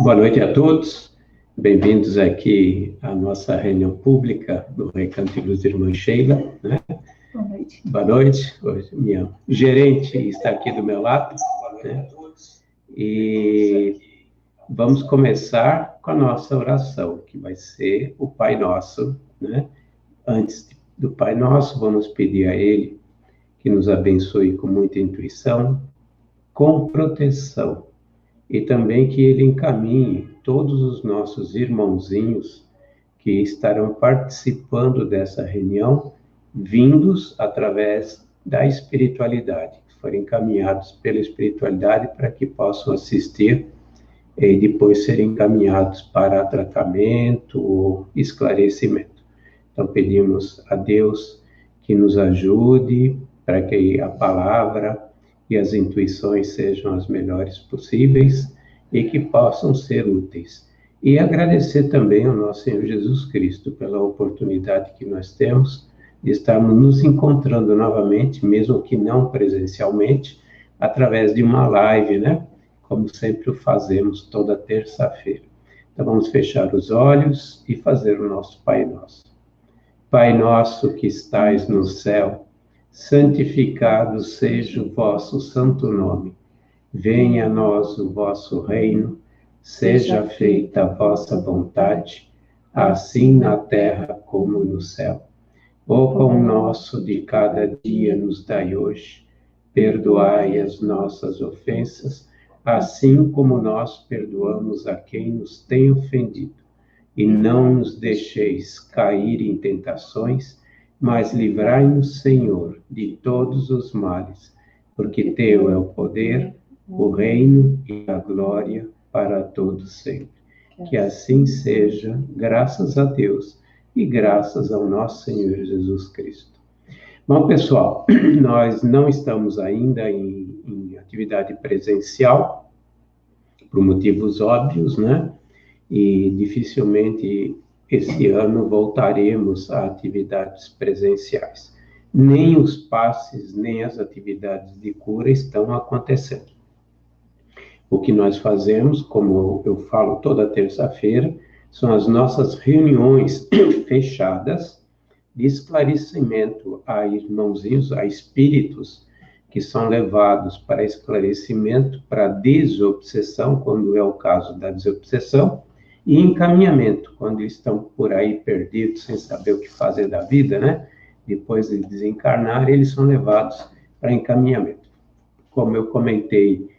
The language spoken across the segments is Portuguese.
Boa noite a todos, bem-vindos aqui à nossa reunião pública do Recanto de Luz Irmã Sheila, né? Boa noite. Boa noite, hoje minha gerente está aqui do meu lado, né? E vamos começar com a nossa oração, que vai ser o Pai Nosso, né? Antes do Pai Nosso, vamos pedir a Ele que nos abençoe com muita intuição, com proteção, e também que Ele encaminhe todos os nossos irmãozinhos que estarão participando dessa reunião, vindos através da espiritualidade, que forem encaminhados pela espiritualidade para que possam assistir e depois serem encaminhados para tratamento ou esclarecimento. Então, pedimos a Deus que nos ajude para que a palavra e as intuições sejam as melhores possíveis e que possam ser úteis. E agradecer também ao nosso Senhor Jesus Cristo pela oportunidade que nós temos de estarmos nos encontrando novamente, mesmo que não presencialmente, através de uma live, né? Como sempre o fazemos toda terça-feira. Então vamos fechar os olhos e fazer o nosso Pai Nosso. Pai nosso que estais no céu, santificado seja o vosso santo nome. Venha a nós o vosso reino, seja feita a vossa vontade, assim na terra como no céu. O pão nosso de cada dia nos dai hoje, perdoai as nossas ofensas, assim como nós perdoamos a quem nos tem ofendido. E não nos deixeis cair em tentações, mas livrai-nos, Senhor, de todos os males, porque teu é o poder, o reino e a glória para todos sempre. Que assim seja, graças a Deus e graças ao nosso Senhor Jesus Cristo. Bom, pessoal, nós não estamos ainda em atividade presencial, por motivos óbvios, né? E dificilmente esse ano voltaremos a atividades presenciais. Nem os passes, nem as atividades de cura estão acontecendo. O que nós fazemos, como eu falo toda terça-feira, são as nossas reuniões fechadas de esclarecimento a irmãozinhos, a espíritos que são levados para esclarecimento, para desobsessão, quando é o caso da desobsessão, e encaminhamento, quando estão por aí perdidos, sem saber o que fazer da vida, né? Depois de desencarnar, eles são levados para encaminhamento. Como eu comentei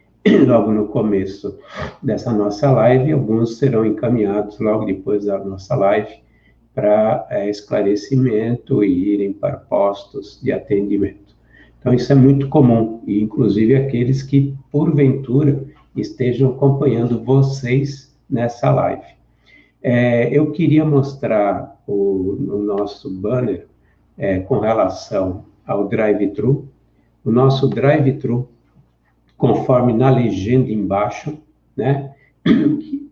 logo no começo dessa nossa live, alguns serão encaminhados logo depois da nossa live para esclarecimento e irem para postos de atendimento. Então, isso é muito comum, e inclusive aqueles que, porventura, estejam acompanhando vocês nessa live. Eu queria mostrar o nosso banner com relação ao drive-thru. O nosso drive-thru, conforme na legenda embaixo, né,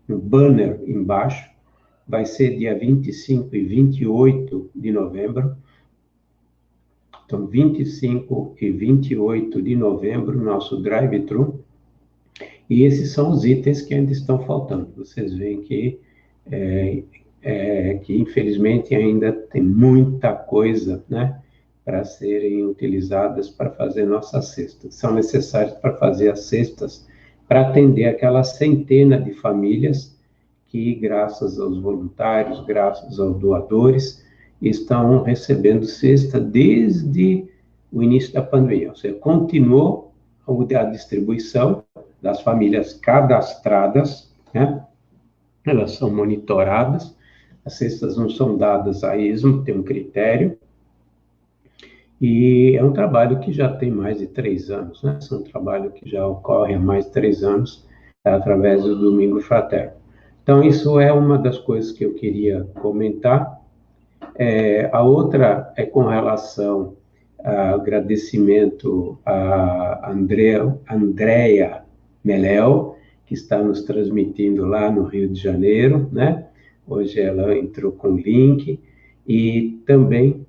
no banner embaixo, vai ser dia 25 e 28 de novembro. Então, 25 e 28 de novembro, nosso drive-thru. E esses são os itens que ainda estão faltando. Vocês veem que infelizmente ainda tem muita coisa, né, para serem utilizadas para fazer nossas cestas. São necessárias para fazer as cestas, para atender aquela centena de famílias que, graças aos voluntários, graças aos doadores, estão recebendo cesta desde o início da pandemia. Ou seja, continuou a distribuição das famílias cadastradas, né? Elas são monitoradas, as cestas não são dadas a esmo, tem um critério, e é um trabalho que já tem mais de 3 anos, né? É um trabalho que já ocorre há mais de 3 anos, através do Domingo Fraterno. Então, isso é uma das coisas que eu queria comentar. A outra é com relação ao agradecimento a Andréia Meléu, que está nos transmitindo lá no Rio de Janeiro, né? Hoje ela entrou com o link, e também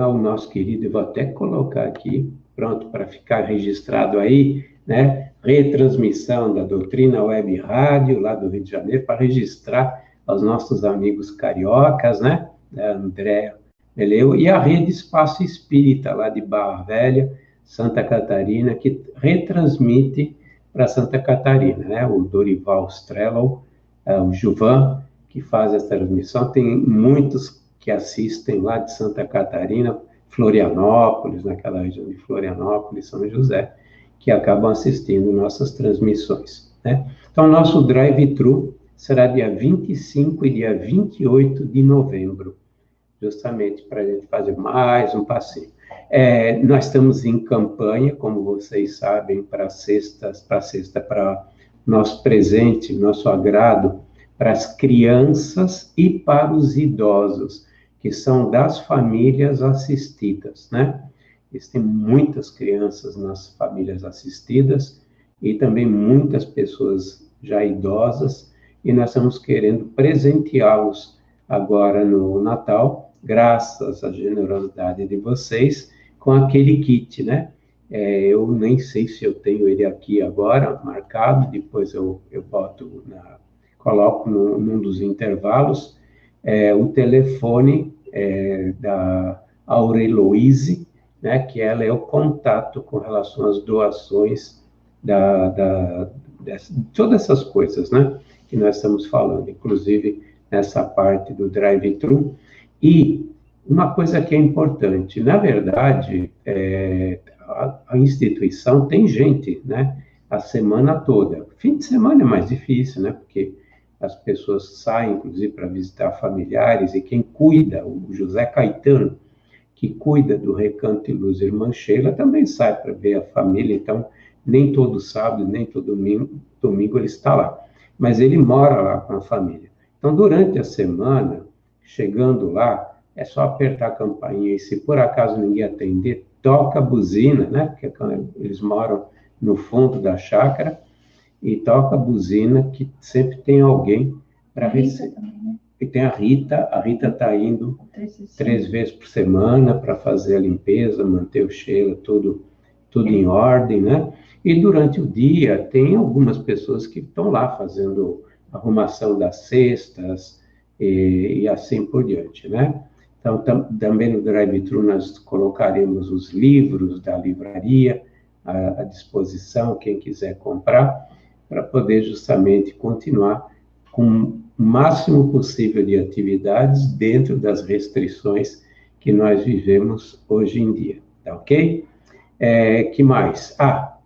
ao nosso querido, eu vou até colocar aqui, pronto para ficar registrado aí, né? Retransmissão da Doutrina Web Rádio, lá do Rio de Janeiro, para registrar aos nossos amigos cariocas, né? André Meleu, e a Rede Espaço Espírita, lá de Barra Velha, Santa Catarina, que retransmite para Santa Catarina, né? O Dorival Strello, o Juvan, que faz essa transmissão. Tem muitos que assistem lá de Santa Catarina, Florianópolis, naquela região de Florianópolis, São José, que acabam assistindo nossas transmissões, né? Então, nosso drive-thru será dia 25 e dia 28 de novembro, justamente para a gente fazer mais um passeio. Nós estamos em campanha, como vocês sabem, para nosso presente, nosso agrado, para as crianças e para os idosos, que são das famílias assistidas, né? Existem muitas crianças nas famílias assistidas e também muitas pessoas já idosas, e nós estamos querendo presenteá-los agora no Natal, graças à generosidade de vocês, com aquele kit, né? Eu nem sei se eu tenho ele aqui agora, marcado, depois eu coloco num dos intervalos, o telefone da Aureloise, né, que ela é o contato com relação às doações de todas essas coisas, né, que nós estamos falando, inclusive nessa parte do drive-thru. E uma coisa que é importante, na verdade, a instituição tem gente, né, a semana toda. Fim de semana é mais difícil, né, porque as pessoas saem, inclusive, para visitar familiares, e quem cuida, o José Caetano, que cuida do Recanto e Luz Irmã Sheila, também sai para ver a família, então, nem todo sábado, nem todo domingo ele está lá. Mas ele mora lá com a família. Então, durante a semana, chegando lá, é só apertar a campainha, e se por acaso ninguém atender, toca a buzina, né? Porque eles moram no fundo da chácara, e toca a buzina, que sempre tem alguém para receber. Né? E tem a Rita está indo 3 vezes por semana para fazer a limpeza, manter o cheiro, tudo em ordem, né? E durante o dia tem algumas pessoas que estão lá fazendo arrumação das cestas e assim por diante, né? Então, também no drive-thru nós colocaremos os livros da livraria à disposição, quem quiser comprar, para poder justamente continuar com o máximo possível de atividades dentro das restrições que nós vivemos hoje em dia, tá ok? Que mais?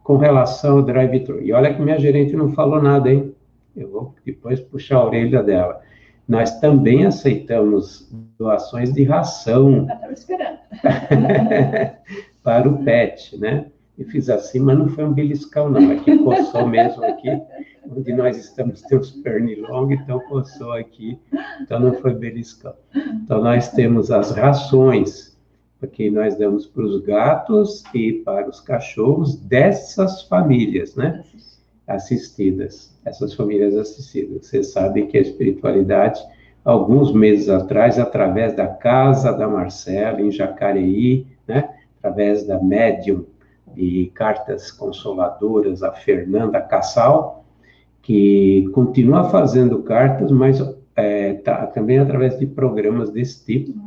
Com relação ao drive-thru, e olha que minha gerente não falou nada, hein? Eu vou depois puxar a orelha dela. Nós também aceitamos doações de ração. Estava esperando. Para o pet, né? Eu fiz assim, mas não foi um beliscão, não. Aqui coçou mesmo aqui, onde nós estamos, tem os pernilongos, então coçou aqui, então não foi beliscão. Então, nós temos as rações, porque nós damos para os gatos e para os cachorros dessas famílias, né? Assistidas, essas famílias assistidas. Você sabe que a espiritualidade, alguns meses atrás, através da Casa da Marcela, em Jacareí, né? Através da médium de cartas consoladoras, a Fernanda Cassal, que continua fazendo cartas, mas também através de programas desse tipo,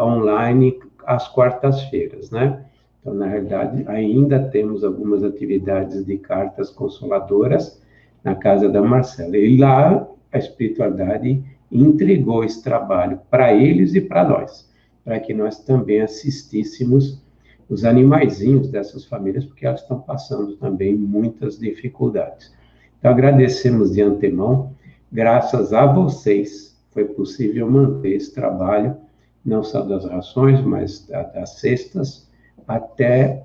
online, às quartas-feiras, né? Então, na realidade, ainda temos algumas atividades de cartas consoladoras na Casa da Marcela. E lá, a espiritualidade entregou esse trabalho para eles e para nós, para que nós também assistíssemos os animaizinhos dessas famílias, porque elas estão passando também muitas dificuldades. Então, agradecemos de antemão, graças a vocês, foi possível manter esse trabalho, não só das rações, mas das cestas, até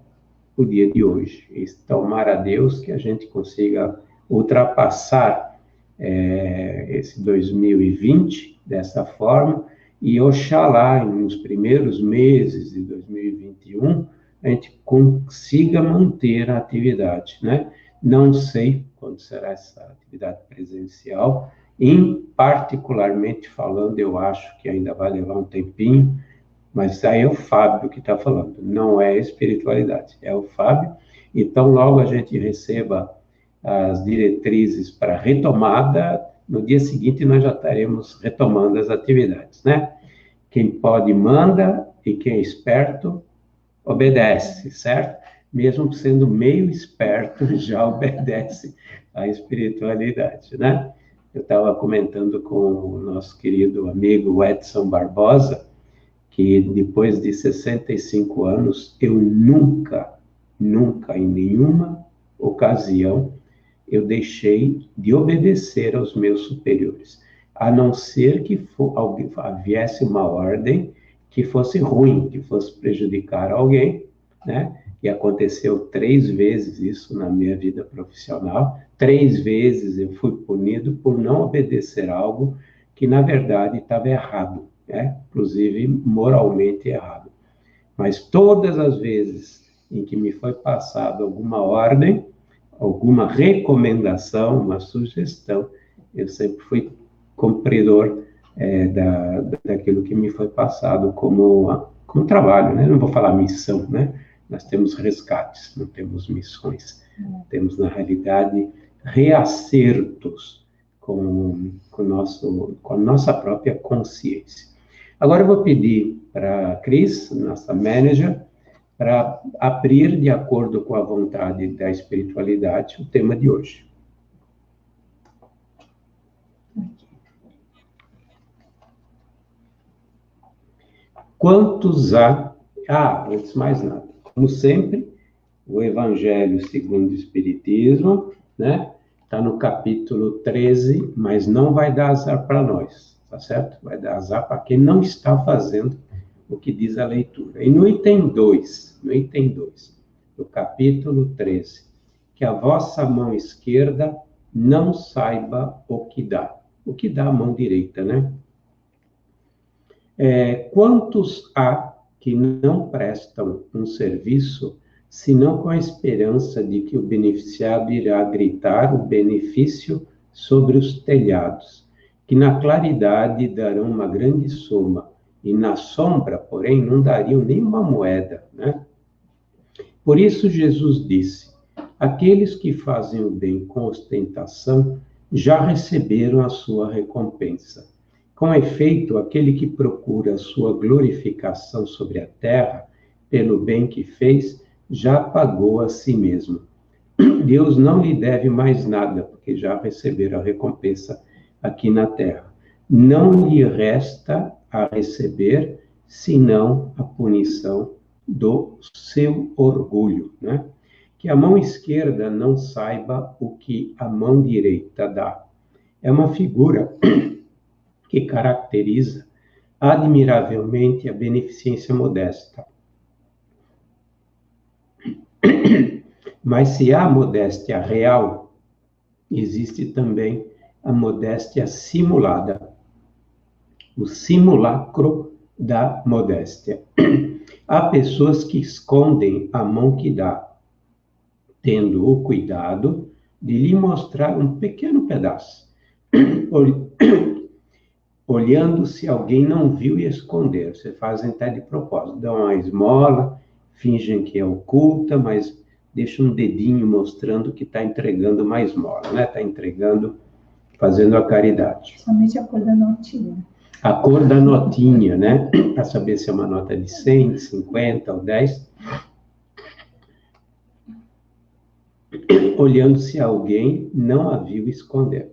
o dia de hoje. E tomara a Deus que a gente consiga ultrapassar esse 2020 dessa forma, e oxalá, nos primeiros meses de 2021, a gente consiga manter a atividade, né? Não sei quando será essa atividade presencial, particularmente falando, eu acho que ainda vai levar um tempinho, Mas aí é o Fábio que está falando, não é espiritualidade, é o Fábio. Então, logo a gente receba as diretrizes para retomada, no dia seguinte nós já estaremos retomando as atividades, né? Quem pode manda e quem é esperto obedece, certo? Mesmo sendo meio esperto, já obedece à espiritualidade, né? Eu estava comentando com o nosso querido amigo Edson Barbosa, que depois de 65 anos, eu nunca, em nenhuma ocasião, eu deixei de obedecer aos meus superiores, a não ser que viesse uma ordem que fosse ruim, que fosse prejudicar alguém, né? E aconteceu 3 vezes isso na minha vida profissional. 3 vezes eu fui punido por não obedecer algo que, na verdade, estava errado, né? Inclusive moralmente errado. Mas todas as vezes em que me foi passada alguma ordem, alguma recomendação, uma sugestão, eu sempre fui cumpridor daquilo que me foi passado como trabalho, né? Não vou falar missão, né? Nós temos resgates, não temos missões. Temos, na realidade, reacertos com a nossa própria consciência. Agora eu vou pedir para a Cris, nossa manager, para abrir, de acordo com a vontade da espiritualidade, o tema de hoje. Quantos há? Antes de mais nada, como sempre, o Evangelho segundo o Espiritismo, né? Está no capítulo 13, mas não vai dar azar para nós, tá certo? Vai dar azar para quem não está fazendo o que diz a leitura. E no item 2, do capítulo 13, que a vossa mão esquerda não saiba o que dá. O que dá a mão direita, né? Quantos há que não prestam um serviço, senão com a esperança de que o beneficiado irá gritar o benefício sobre os telhados, que na claridade darão uma grande soma, e na sombra, porém, não dariam nem uma moeda, né? Por isso Jesus disse: aqueles que fazem o bem com ostentação já receberam a sua recompensa. Com efeito, aquele que procura a sua glorificação sobre a terra, pelo bem que fez, já pagou a si mesmo. Deus não lhe deve mais nada, porque já receberam a recompensa aqui na terra. Não lhe resta a receber, senão a punição do seu orgulho, né? Que a mão esquerda não saiba o que a mão direita dá. É uma figura que caracteriza admiravelmente a beneficência modesta. Mas se há modéstia real, existe também a modéstia simulada, o simulacro da modéstia. Há pessoas que escondem a mão que dá, tendo o cuidado de lhe mostrar um pequeno pedaço, olhando se alguém não viu e esconder. Você fazem até de propósito, dão uma esmola, fingem que é oculta, mas deixa um dedinho mostrando que está entregando uma esmola, né? Está entregando, fazendo a caridade. Somente a cor da notinha. A cor da notinha, né? Para saber se é uma nota de 100, 50 ou 10. Olhando se alguém não a viu esconder.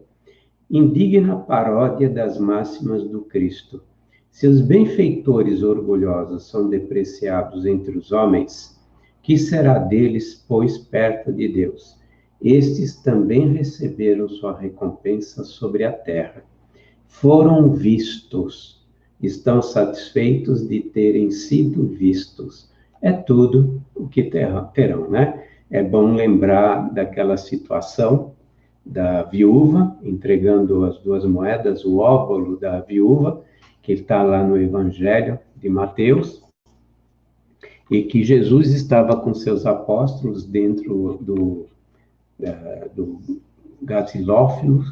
Indigna paródia das máximas do Cristo. Se os benfeitores orgulhosos são depreciados entre os homens, que será deles, pois, perto de Deus? Estes também receberam sua recompensa sobre a terra. Foram vistos, estão satisfeitos de terem sido vistos. É tudo o que terão, né? É bom lembrar daquela situação da viúva, entregando as 2 moedas, o óbolo da viúva, que está lá no Evangelho de Mateus, e que Jesus estava com seus apóstolos dentro do gasilófilo,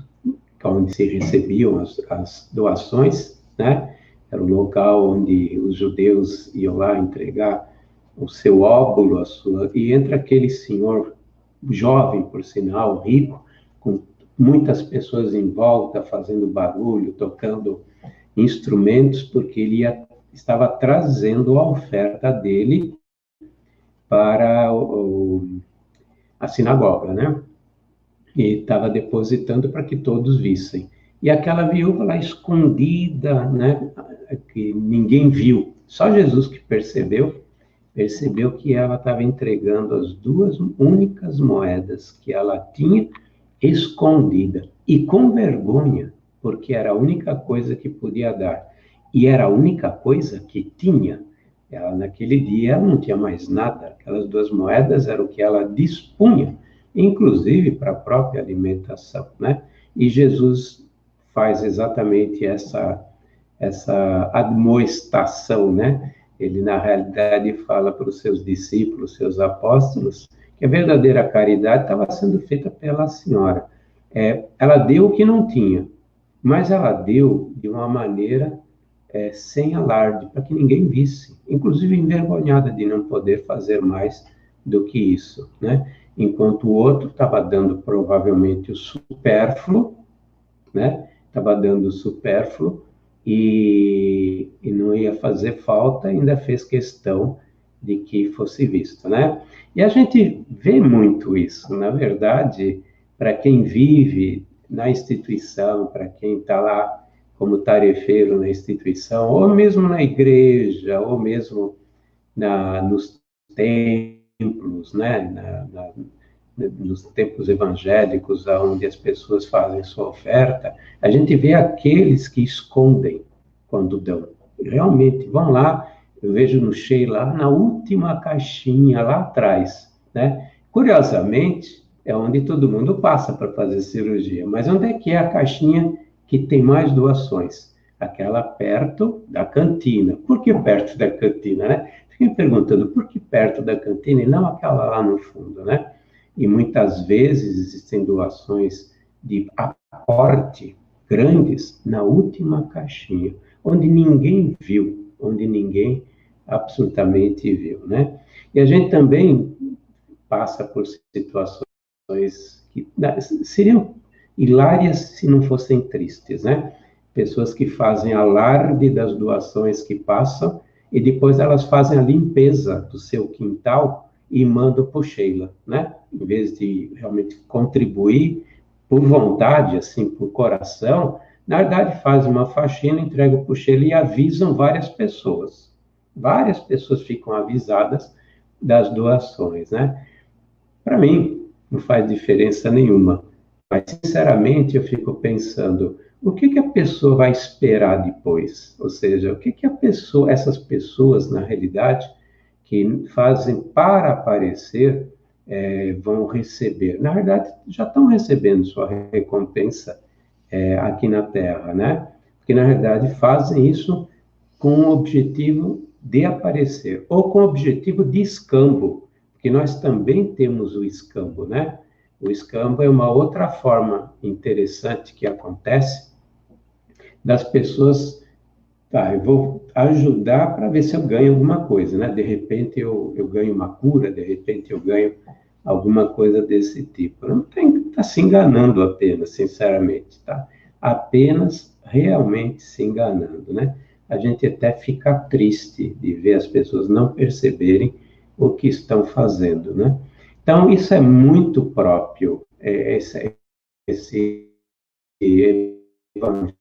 onde se recebiam as doações, né? era o local onde os judeus iam lá entregar o seu óbolo, e entra aquele senhor, jovem, por sinal, rico, com muitas pessoas em volta, fazendo barulho, tocando instrumentos, porque estava trazendo a oferta dele para a sinagoga, né? E estava depositando para que todos vissem. E aquela viúva lá escondida, né? Que ninguém viu, só Jesus que percebeu que ela estava entregando as 2 únicas moedas que ela tinha escondida e com vergonha, porque era a única coisa que podia dar e era a única coisa que tinha. Ela, naquele dia, ela não tinha mais nada. Aquelas 2 moedas eram o que ela dispunha, inclusive para a própria alimentação, né? E Jesus faz exatamente essa admoestação, né? Ele, na realidade, fala para os seus discípulos, seus apóstolos, que a verdadeira caridade estava sendo feita pela senhora. Ela deu o que não tinha, mas ela deu de uma maneira sem alarde, para que ninguém visse, inclusive envergonhada de não poder fazer mais do que isso, né? Enquanto o outro estava dando provavelmente o supérfluo, né? Estava dando o supérfluo e não ia fazer falta, ainda fez questão de que fosse visto, né? E a gente vê muito isso, na verdade, para quem vive na instituição, para quem está lá como tarefeiro na instituição, ou mesmo na igreja, ou mesmo nos templos, né? Nos templos evangélicos, onde as pessoas fazem sua oferta, a gente vê aqueles que escondem quando dão. Realmente, vão lá, eu vejo no Sheila, lá na última caixinha, lá atrás, né? Curiosamente, é onde todo mundo passa para fazer cirurgia, mas onde é que é a caixinha que tem mais doações? Aquela perto da cantina. Por que perto da cantina, né? Fiquei me perguntando, por que perto da cantina e não aquela lá no fundo, né? E muitas vezes existem doações de aporte grandes na última caixinha, onde ninguém viu, onde ninguém absolutamente viu, né? E a gente também passa por situações que seriam hilárias se não fossem tristes, né? Pessoas que fazem alarde das doações que passam e depois elas fazem a limpeza do seu quintal e mandam para o Sheila, né? Em vez de realmente contribuir por vontade, assim, por coração, na verdade fazem uma faxina, entregam para o Sheila e avisam várias pessoas. Várias pessoas ficam avisadas das doações, né? Para mim, não faz diferença nenhuma. Mas, sinceramente, eu fico pensando, o que a pessoa vai esperar depois? Ou seja, o que essas pessoas, na realidade, que fazem para aparecer, vão receber? Na verdade, já estão recebendo sua recompensa aqui na Terra, né? Porque, na verdade, fazem isso com o objetivo de aparecer, ou com o objetivo de escambo, porque nós também temos o escambo, né? O escambo é uma outra forma interessante que acontece das pessoas, tá, eu vou ajudar para ver se eu ganho alguma coisa, né? De repente eu ganho uma cura, de repente eu ganho alguma coisa desse tipo. Não tem que estar se enganando apenas, sinceramente, tá? Apenas realmente se enganando, né? A gente até fica triste de ver as pessoas não perceberem o que estão fazendo, né? Então, isso é muito próprio, esse evangelho,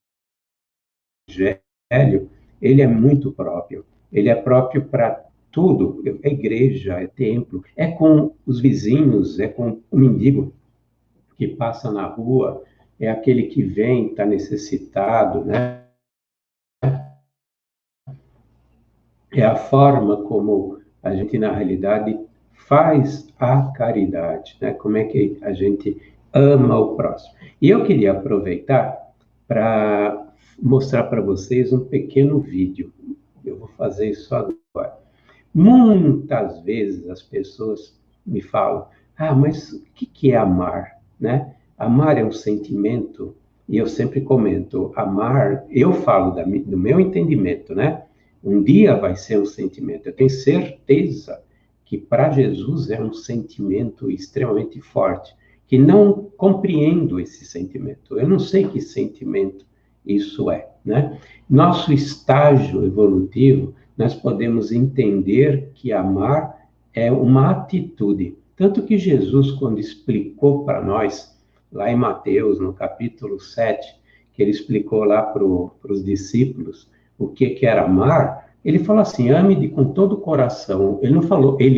ele é muito próprio. Ele é próprio para tudo, é igreja, é templo, é com os vizinhos, é com o mendigo que passa na rua, é aquele que vem, está necessitado, né? É a forma como a gente, na realidade, faz a caridade, né? Como é que a gente ama o próximo. E eu queria aproveitar para mostrar para vocês um pequeno vídeo. Eu vou fazer isso agora. Muitas vezes as pessoas me falam, mas o que é amar, né? Amar é um sentimento, E eu sempre comento, amar, eu falo do meu entendimento, né? Um dia vai ser um sentimento. Eu tenho certeza que para Jesus é um sentimento extremamente forte, que não compreendo esse sentimento. Eu não sei que sentimento isso é, né? Nosso estágio evolutivo, nós podemos entender que amar é uma atitude. Tanto que Jesus, quando explicou para nós, lá em Mateus, no capítulo 7, que ele explicou lá para os discípulos o que era amar, ele falou assim, ame com todo o coração. Ele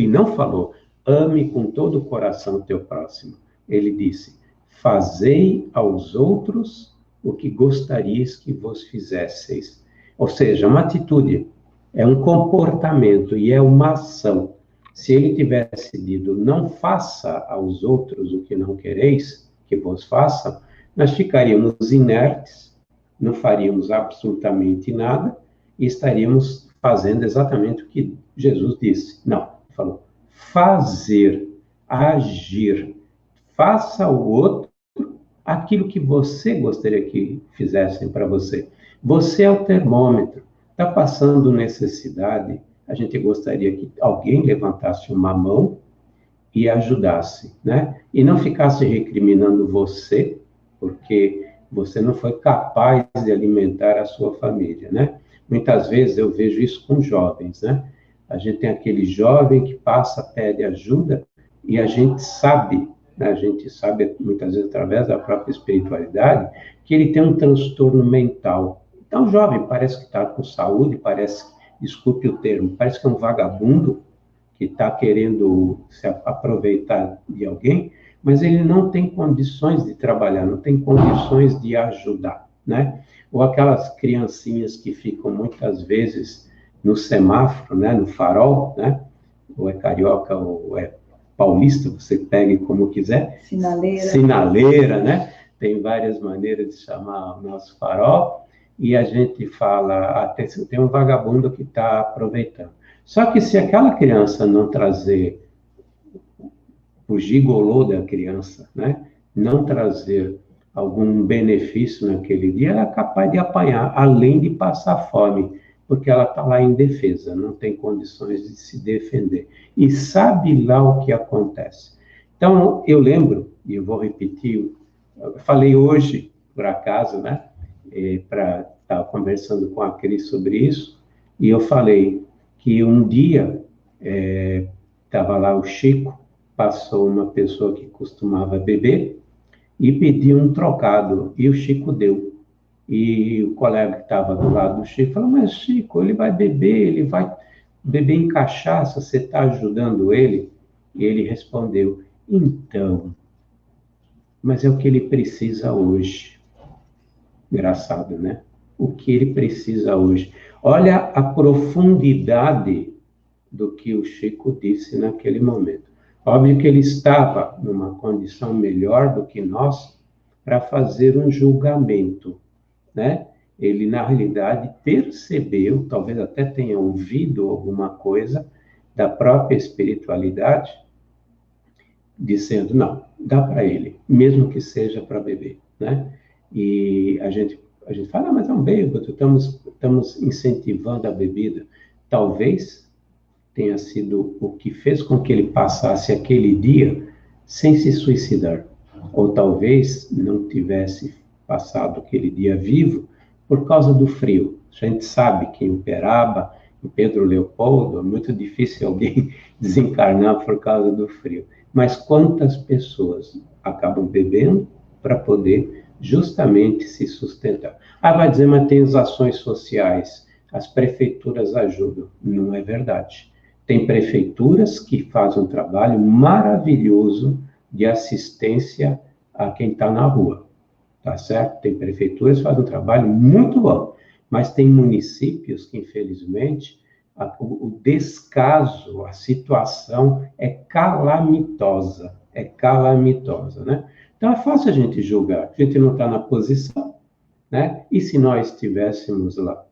não falou, ame com todo o coração o teu próximo. Ele disse, fazei aos outros o que gostarias que vos fizesseis. Ou seja, uma atitude, é um comportamento e é uma ação. Se ele tivesse dito, não faça aos outros o que não quereis que vos façam, nós ficaríamos inertes, não faríamos absolutamente nada e estaríamos fazendo exatamente o que Jesus disse. Não, ele falou, fazer, agir, faça ao outro aquilo que você gostaria que fizessem para você. Você é o termômetro. Está passando necessidade, a gente gostaria que alguém levantasse uma mão e ajudasse, né? E não ficasse recriminando você, porque você não foi capaz de alimentar a sua família, né? Muitas vezes eu vejo isso com jovens, né? A gente tem aquele jovem que passa, pede ajuda, e a gente sabe, né? A gente sabe, muitas vezes, através da própria espiritualidade, que ele tem um transtorno mental. Então, o jovem parece que está com saúde, parece, desculpe o termo, parece que é um vagabundo, que está querendo se aproveitar de alguém, mas ele não tem condições de trabalhar, não tem condições de ajudar, né? Ou aquelas criancinhas que ficam muitas vezes no semáforo, né, no farol, né? Ou é carioca ou é paulista, você pegue como quiser. Sinaleira. Sinaleira, né? Tem várias maneiras de chamar o nosso farol, e a gente fala, até tem um vagabundo que está aproveitando. Só que se aquela criança não trazer o gigolô da criança, né? Não trazer algum benefício naquele dia, ela é capaz de apanhar, além de passar fome, porque ela está lá em defesa, não tem condições de se defender. E sabe lá o que acontece. Então, eu lembro, e eu vou repetir, eu falei hoje, por acaso, né? Para estar conversando com a Cris sobre isso, e eu falei que um dia estava lá o Chico, passou uma pessoa que costumava beber e pediu um trocado, e o Chico deu. E o colega que estava do lado do Chico falou, mas Chico, ele vai beber em cachaça, você está ajudando ele? E ele respondeu, então, mas é o que ele precisa hoje. Engraçado, né? O que ele precisa hoje. Olha a profundidade do que o Chico disse naquele momento. Óbvio que ele estava numa condição melhor do que nós para fazer um julgamento, né? Ele, na realidade, percebeu, talvez até tenha ouvido alguma coisa da própria espiritualidade, dizendo, não, dá para ele, mesmo que seja para beber, né? E a gente fala, mas é um bêbado, estamos incentivando a bebida. Talvez tenha sido o que fez com que ele passasse aquele dia sem se suicidar. Ou talvez não tivesse passado aquele dia vivo por causa do frio. A gente sabe que em Uberaba, em Pedro Leopoldo, é muito difícil alguém desencarnar por causa do frio. Mas quantas pessoas acabam bebendo para poder justamente se sustentar? Ah, vai dizer, mas tem as ações sociais, as prefeituras ajudam. Não é verdade. Tem prefeituras que fazem um trabalho maravilhoso de assistência a quem está na rua, tá certo? Tem prefeituras que fazem um trabalho muito bom, mas tem municípios que, infelizmente, o descaso, a situação é calamitosa, né? Então, é fácil a gente julgar, a gente não está na posição, né? E se nós estivéssemos lá?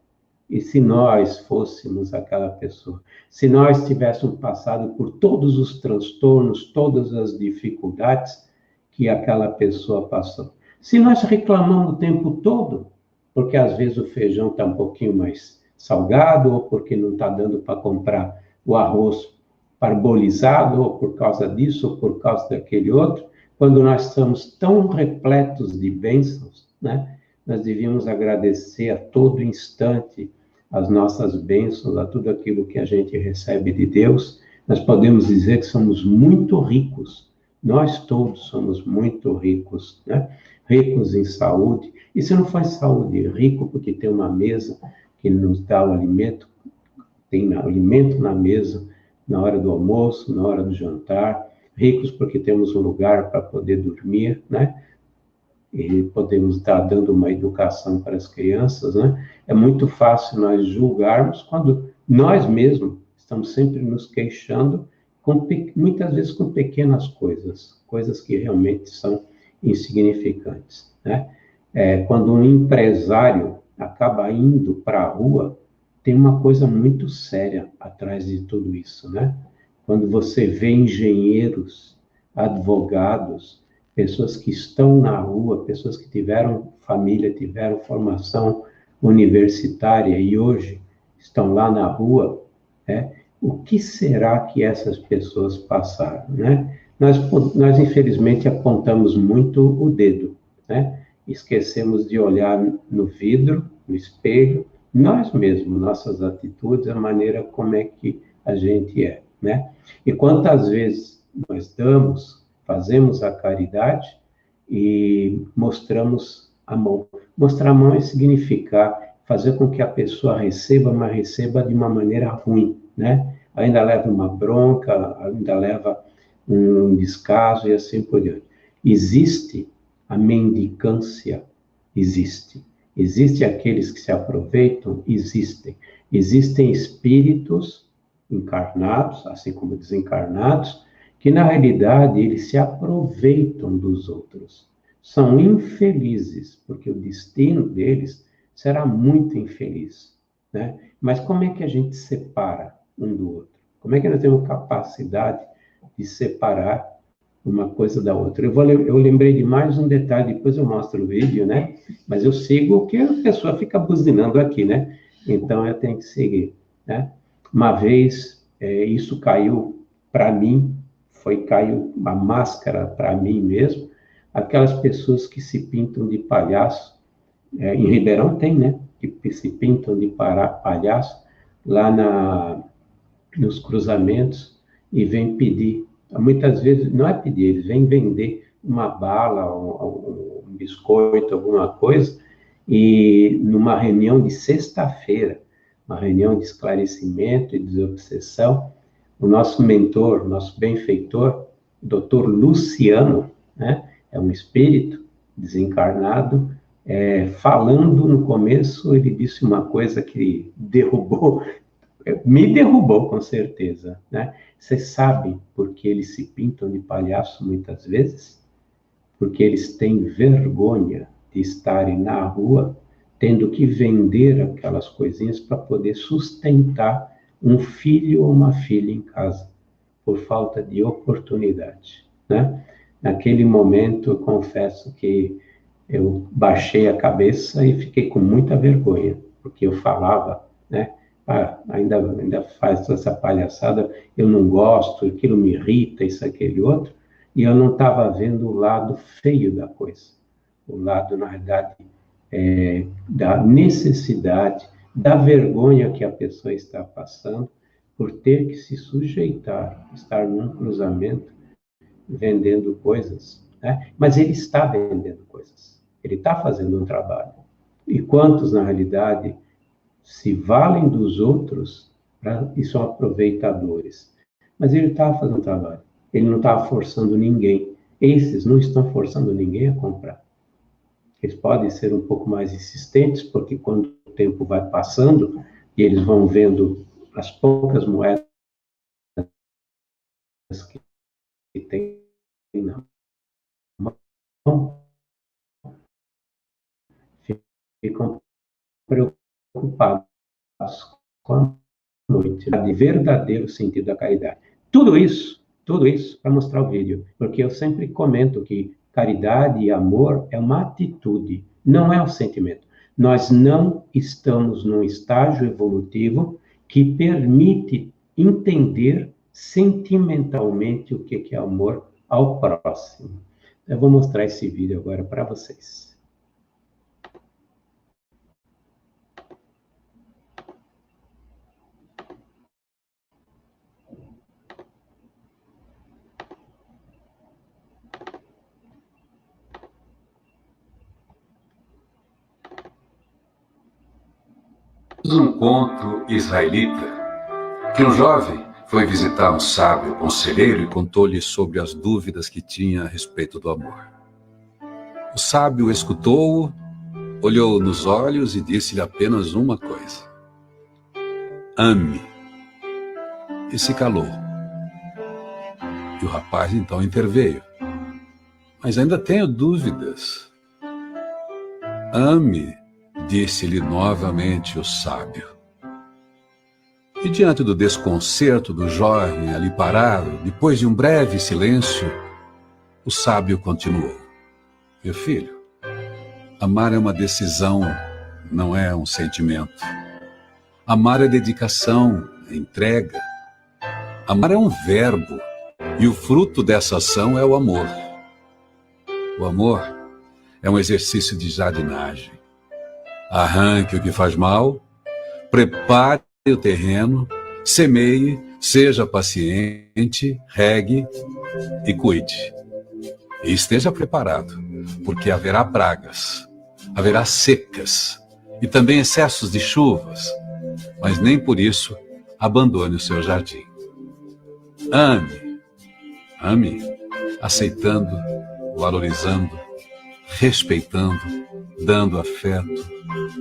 E se nós fôssemos aquela pessoa? Se nós tivéssemos passado por todos os transtornos, todas as dificuldades que aquela pessoa passou? Se nós reclamamos o tempo todo, porque às vezes o feijão está um pouquinho mais salgado, ou porque não está dando para comprar o arroz parbolizado, ou por causa disso, ou por causa daquele outro, quando nós estamos tão repletos de bênçãos, né? Nós devíamos agradecer a todo instante as nossas bênçãos, a tudo aquilo que a gente recebe de Deus. Nós podemos dizer que somos muito ricos. Nós todos somos muito ricos, né? Ricos em saúde. E se não for em saúde, rico porque tem uma mesa que nos dá o alimento, tem alimento na mesa, na hora do almoço, na hora do jantar. Ricos porque temos um lugar para poder dormir, né? E podemos estar dando uma educação para as crianças, né? É muito fácil nós julgarmos quando nós mesmos estamos sempre nos queixando, muitas vezes com pequenas coisas, coisas que realmente são insignificantes, né? Quando um empresário acaba indo para a rua, tem uma coisa muito séria atrás de tudo isso, né? Quando você vê engenheiros, advogados, pessoas que estão na rua, pessoas que tiveram família, tiveram formação universitária e hoje estão lá na rua, né? O que será que essas pessoas passaram, né? Nós infelizmente apontamos muito o dedo, né? Esquecemos de olhar no vidro, no espelho, nós mesmos, nossas atitudes, a maneira como é que a gente é, né? E quantas vezes nós fazemos a caridade e mostramos a mão. Mostrar a mão é significar fazer com que a pessoa receba, mas receba de uma maneira ruim, né? Ainda leva uma bronca, ainda leva um descaso e assim por diante. Existe a mendicância, existe. Existem aqueles que se aproveitam, existem. Existem espíritos encarnados, assim como desencarnados, que na realidade eles se aproveitam dos outros. São infelizes, porque o destino deles será muito infeliz, né? Mas como é que a gente separa um do outro? Como é que nós temos capacidade de separar uma coisa da outra? Eu lembrei de mais um detalhe, depois eu mostro o vídeo, né? Mas eu sigo o que a pessoa fica buzinando aqui, né? Então eu tenho que seguir, né? Uma vez, isso caiu para mim, caiu uma máscara para mim mesmo, aquelas pessoas que se pintam de palhaço, em Ribeirão tem, né? Que se pintam de palhaço, lá nos cruzamentos, e vêm pedir. Muitas vezes, não é pedir, eles vêm vender uma bala, um biscoito, alguma coisa, e numa reunião de sexta-feira, uma reunião de esclarecimento e desobsessão, o nosso mentor, nosso benfeitor, o doutor Luciano, né, é um espírito desencarnado, falando no começo, ele disse uma coisa que me derrubou com certeza, né? Vocês sabem por que eles se pintam de palhaço muitas vezes? Porque eles têm vergonha de estarem na rua tendo que vender aquelas coisinhas para poder sustentar um filho ou uma filha em casa, por falta de oportunidade, né? Naquele momento, eu confesso que eu baixei a cabeça e fiquei com muita vergonha, porque eu falava, né? Ainda faz essa palhaçada, eu não gosto, aquilo me irrita, isso, aquele outro, e eu não estava vendo o lado feio da coisa, o lado, na verdade, da necessidade, da vergonha que a pessoa está passando por ter que se sujeitar, estar num cruzamento vendendo coisas, né? Mas ele está vendendo coisas, ele está fazendo um trabalho. E quantos, na realidade, se valem dos outros e são aproveitadores? Mas ele está fazendo um trabalho, ele não está forçando ninguém. Esses não estão forçando ninguém a comprar. Eles podem ser um pouco mais insistentes, porque quando o tempo vai passando e eles vão vendo as poucas moedas que tem na mão, ficam preocupados com a noite, de verdadeiro sentido da caridade. Tudo isso para mostrar o vídeo, porque eu sempre comento que Caridade e amor é uma atitude, não é um sentimento. Nós não estamos num estágio evolutivo que permite entender sentimentalmente o que é amor ao próximo. Eu vou mostrar esse vídeo agora para vocês. Um conto israelita que um jovem foi visitar um sábio conselheiro e contou-lhe sobre as dúvidas que tinha a respeito do amor. O sábio escutou-o, olhou nos olhos e disse-lhe apenas uma coisa: ame. E se calou. E o rapaz então interveio: mas ainda tenho dúvidas. Ame, disse-lhe novamente o sábio. E diante do desconcerto do jovem ali parado, depois de um breve silêncio, o sábio continuou: meu filho, amar é uma decisão, não é um sentimento. Amar é dedicação, é entrega. Amar é um verbo, e o fruto dessa ação é o amor. O amor é um exercício de jardinagem. Arranque o que faz mal, prepare o terreno, semeie, seja paciente, regue e cuide. E esteja preparado, porque haverá pragas, haverá secas e também excessos de chuvas, mas nem por isso abandone o seu jardim. Ame, ame, aceitando, valorizando, respeitando, dando afeto,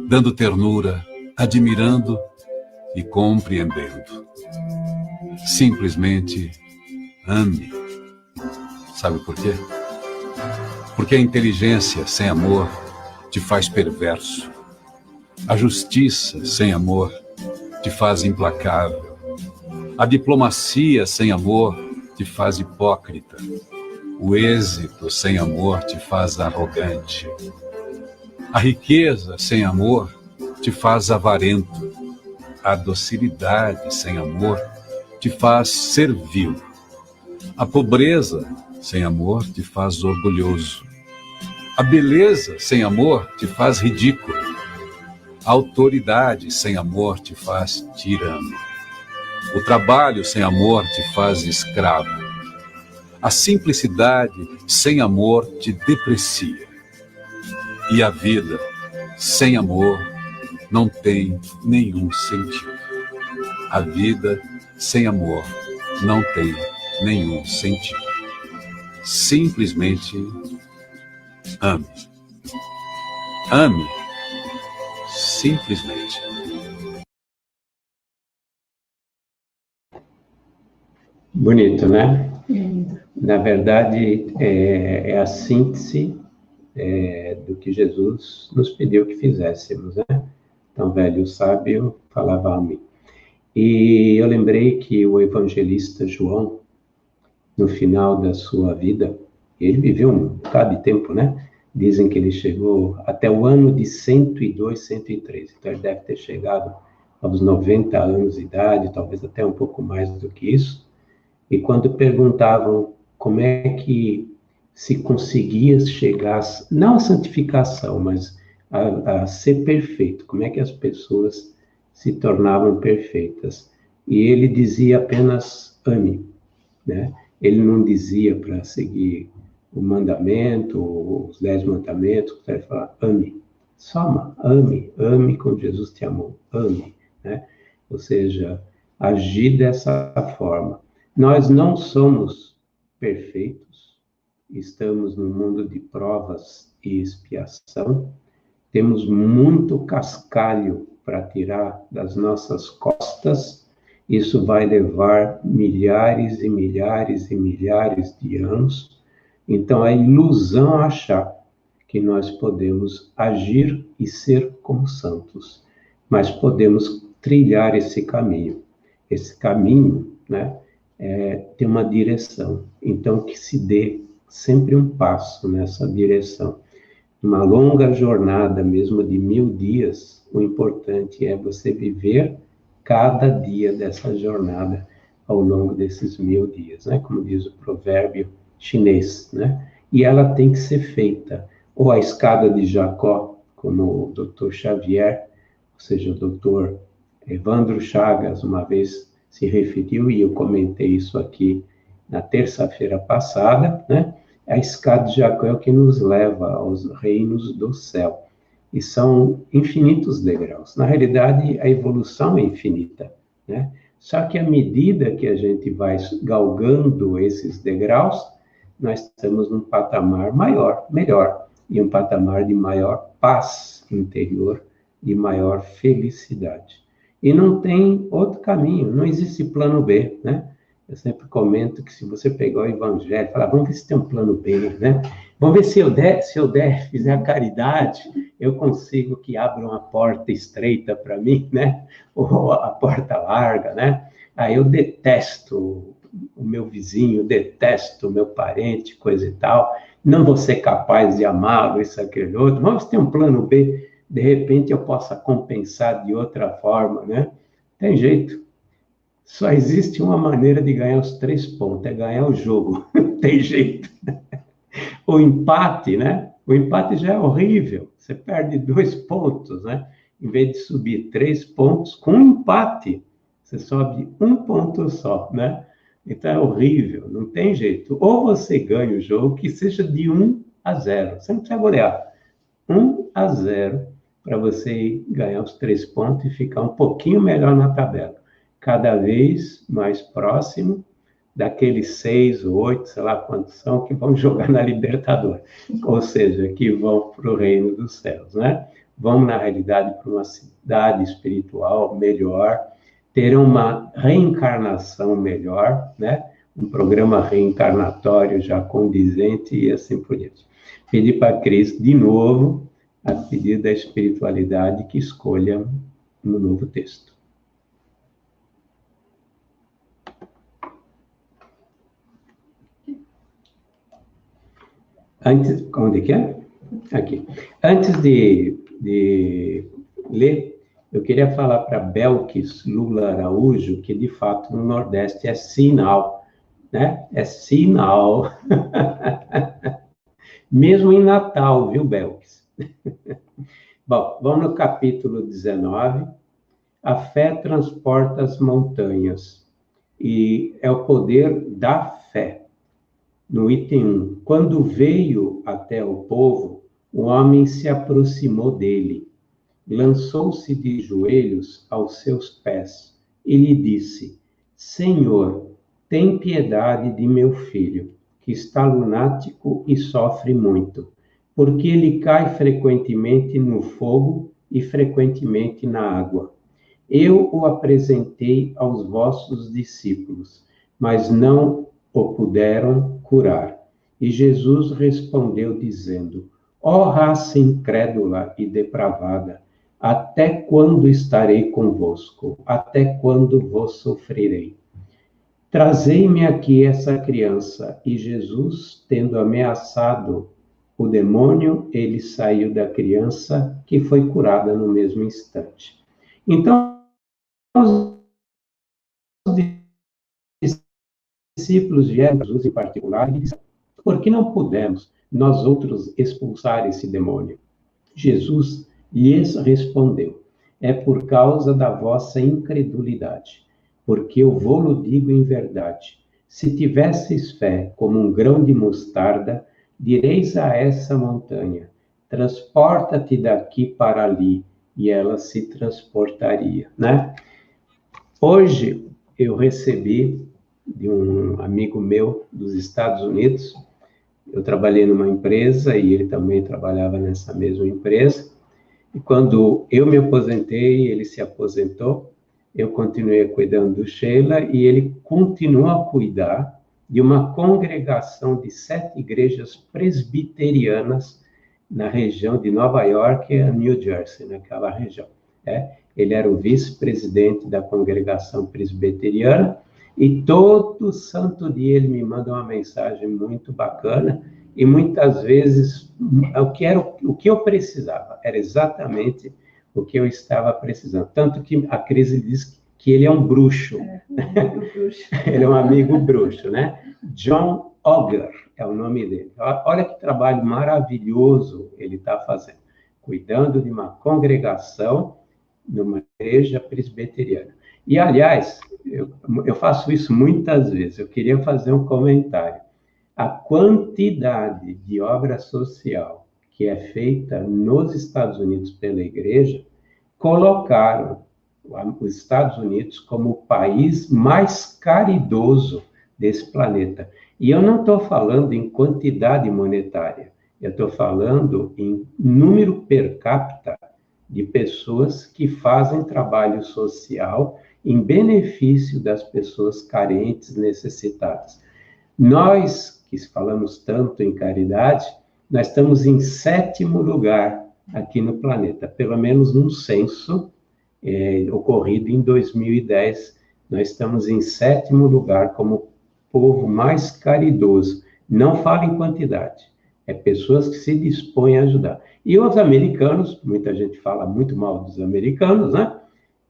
dando ternura, admirando e compreendendo. Simplesmente ame. Sabe por quê? Porque a inteligência sem amor te faz perverso. A justiça sem amor te faz implacável. A diplomacia sem amor te faz hipócrita. O êxito sem amor te faz arrogante. A riqueza sem amor te faz avarento. A docilidade sem amor te faz servil. A pobreza sem amor te faz orgulhoso. A beleza sem amor te faz ridículo. A autoridade sem amor te faz tirano. O trabalho sem amor te faz escravo. A simplicidade sem amor te deprecia. E a vida sem amor não tem nenhum sentido. A vida sem amor não tem nenhum sentido. Simplesmente ame. Ame. Simplesmente. Bonito, né? Na verdade, é a síntese do que Jesus nos pediu que fizéssemos, né? Então, velho sábio falava a mim. E eu lembrei que o evangelista João, no final da sua vida, ele viveu um bocado de tempo, né? Dizem que ele chegou até o ano de 102, 103. Então, ele deve ter chegado aos 90 anos de idade, talvez até um pouco mais do que isso. E quando perguntavam como é que se conseguia chegar, não à santificação, mas a ser perfeito, como é que as pessoas se tornavam perfeitas? E ele dizia apenas ame, né? Ele não dizia para seguir o mandamento, os 10 mandamentos, ele falava ame, só ame, ame como Jesus te amou, ame, né? Ou seja, agir dessa forma. Nós não somos perfeitos, estamos num mundo de provas e expiação, temos muito cascalho para tirar das nossas costas, isso vai levar milhares e milhares e milhares de anos, então é ilusão achar que nós podemos agir e ser como santos, mas podemos trilhar esse caminho. Esse caminho, né, tem uma direção, então que se dê sempre um passo nessa direção. Uma longa jornada, mesmo de 1000 dias, o importante é você viver cada dia dessa jornada ao longo desses 1000 dias, né? Como diz o provérbio chinês, né? E ela tem que ser feita, ou a escada de Jacó, como o Dr. Xavier, ou seja, o Dr. Evandro Chagas, uma vez se referiu, e eu comentei isso aqui na terça-feira passada, né? A escada de Jacó é o que nos leva aos reinos do céu. E são infinitos degraus. Na realidade, a evolução é infinita, né? Só que à medida que a gente vai galgando esses degraus, nós estamos num patamar maior, melhor, e um patamar de maior paz interior, de maior felicidade. E não tem outro caminho, não existe plano B, né? Eu sempre comento que se você pegar o evangelho, falar, vamos ver se tem um plano B, né? Vamos ver se eu der, fizer a caridade, eu consigo que abra uma porta estreita para mim, né? Ou a porta larga, né? Aí eu detesto o meu vizinho, detesto o meu parente, coisa e tal. Não vou ser capaz de amá-lo, isso, aquele outro. Vamos ver se tem um plano B, de repente eu possa compensar de outra forma, né? Tem jeito. Só existe uma maneira de ganhar os 3 pontos, é ganhar o jogo. Tem jeito. O empate, né? O empate já é horrível. Você perde 2 pontos, né? Em vez de subir 3 pontos, com empate, você sobe 1 ponto só, né? Então é horrível, não tem jeito. Ou você ganha o jogo, que seja de 1-0. Você não precisa golear. 1-0, para você ganhar os 3 pontos e ficar um pouquinho melhor na tabela. Cada vez mais próximo daqueles 6 ou 8, sei lá quantos são, que vão jogar na Libertadores. Ou seja, que vão para o reino dos céus, né? Vão, na realidade, para uma cidade espiritual melhor, terão uma reencarnação melhor, né? Um programa reencarnatório já condizente e assim por diante. Pedir para Cristo, de novo, a pedido da espiritualidade, que escolha um novo texto. Antes, onde que é? Aqui. Antes de ler, eu queria falar para Belkis Lula Araújo, que de fato no Nordeste é sinal, né? É sinal. Mesmo em Natal, viu, Belkis? Bom, vamos no capítulo 19. A fé transporta as montanhas. E é o poder da fé. No item 1, quando veio até o povo, o homem se aproximou dele, lançou-se de joelhos aos seus pés e lhe disse: Senhor, tem piedade de meu filho, que está lunático e sofre muito, porque ele cai frequentemente no fogo e frequentemente na água. Eu o apresentei aos vossos discípulos, mas não o puderam curar. E Jesus respondeu dizendo: Ó raça incrédula e depravada, até quando estarei convosco? Até quando vos sofrerei? Trazei-me aqui essa criança. E Jesus, tendo ameaçado o demônio, ele saiu da criança, que foi curada no mesmo instante. Então, os discípulos vieram a Jesus em particular e disseram: por que não pudemos nós outros expulsar esse demônio? Jesus lhes respondeu: é por causa da vossa incredulidade, porque eu vou-lo digo em verdade. Se tivesseis fé como um grão de mostarda, direis a essa montanha: transporta-te daqui para ali, e ela se transportaria, né? Hoje eu recebi de um amigo meu dos Estados Unidos. Eu trabalhei numa empresa e ele também trabalhava nessa mesma empresa. E quando eu me aposentei, ele se aposentou, eu continuei cuidando do Sheila e ele continua a cuidar de uma congregação de 7 igrejas presbiterianas na região de Nova York e New Jersey, naquela região. Ele era o vice-presidente da congregação presbiteriana E todo santo dia ele me manda uma mensagem muito bacana, e muitas vezes o que eu precisava, era exatamente o que eu estava precisando. Tanto que a Cris diz que ele é um bruxo. Um amigo bruxo. Ele é um amigo bruxo, né? John Ogre é o nome dele. Olha que trabalho maravilhoso ele está fazendo, cuidando de uma congregação numa igreja presbiteriana. E, aliás, eu faço isso muitas vezes. Eu queria fazer um comentário. A quantidade de obra social que é feita nos Estados Unidos pela igreja colocaram os Estados Unidos como o país mais caridoso desse planeta. E eu não estou falando em quantidade monetária, eu estou falando em número per capita de pessoas que fazem trabalho social em benefício das pessoas carentes, necessitadas. Nós, que falamos tanto em caridade, nós estamos em 7º lugar aqui no planeta, pelo menos num censo ocorrido em 2010, nós estamos em 7º lugar como povo mais caridoso. Não fala em quantidade, é pessoas que se dispõem a ajudar. E os americanos, muita gente fala muito mal dos americanos, né?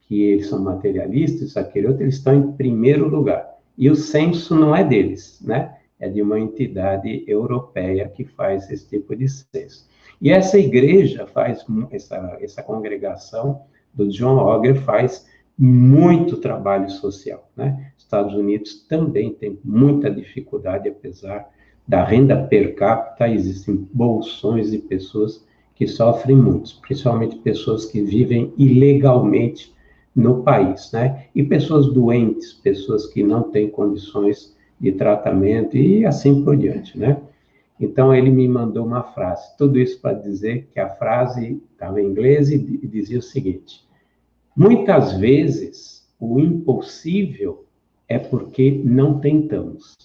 Que eles são materialistas, isso, aquele outro, eles estão em 1º lugar. E o censo não é deles, né? É de uma entidade europeia que faz esse tipo de censo. E essa igreja faz, essa congregação do John Ogre faz muito trabalho social, né? Estados Unidos também tem muita dificuldade, apesar da renda per capita, existem bolsões de pessoas que sofrem muito, principalmente pessoas que vivem ilegalmente no país, né? E pessoas doentes, pessoas que não têm condições de tratamento e assim por diante, né? Então, ele me mandou uma frase, tudo isso para dizer que a frase estava em inglês e dizia o seguinte: muitas vezes, o impossível é porque não tentamos.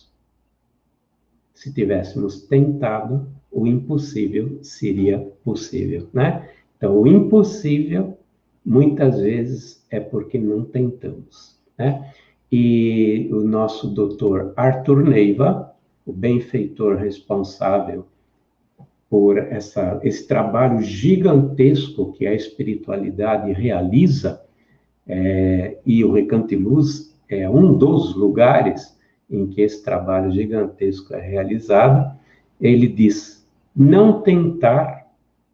Se tivéssemos tentado, o impossível seria possível, né? Então, o impossível, muitas vezes, é porque não tentamos, né? E o nosso doutor Arthur Neiva, o benfeitor responsável por esse trabalho gigantesco que a espiritualidade realiza, e o Recanto e Luz é um dos lugares em que esse trabalho gigantesco é realizado. Ele diz: não tentar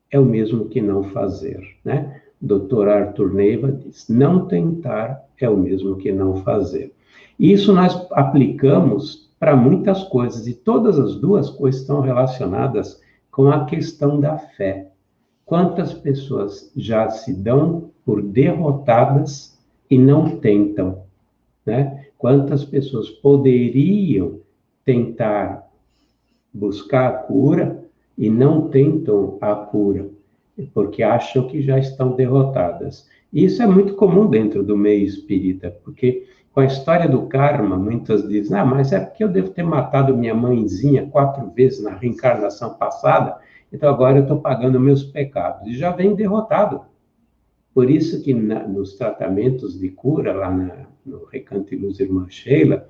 é o mesmo que não fazer, né? Dr. Arthur Neiva diz: não tentar é o mesmo que não fazer. E isso nós aplicamos para muitas coisas, e todas as duas coisas estão relacionadas com a questão da fé. Quantas pessoas já se dão por derrotadas e não tentam, né? Quantas pessoas poderiam tentar buscar a cura e não tentam a cura, porque acham que já estão derrotadas. E isso é muito comum dentro do meio espírita, porque com a história do karma, muitas dizem: mas é porque eu devo ter matado minha mãezinha 4 vezes na reencarnação passada, então agora eu estou pagando meus pecados. E já vem derrotado. Por isso que nos tratamentos de cura, lá no Recanto e Luz Irmã Sheila,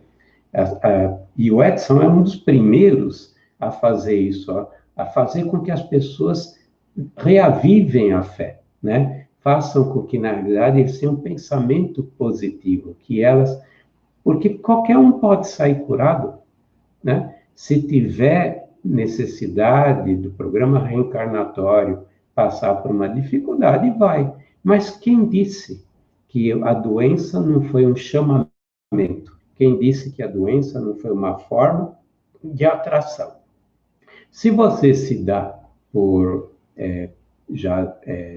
e o Edson é um dos primeiros a fazer isso, a fazer com que as pessoas reavivem a fé, né? Façam com que, na realidade, eles tenham um pensamento positivo, porque qualquer um pode sair curado, né? Se tiver necessidade do programa reencarnatório passar por uma dificuldade, vai. Mas quem disse que a doença não foi um chamamento? Quem disse que a doença não foi uma forma de atração? Se você se dá por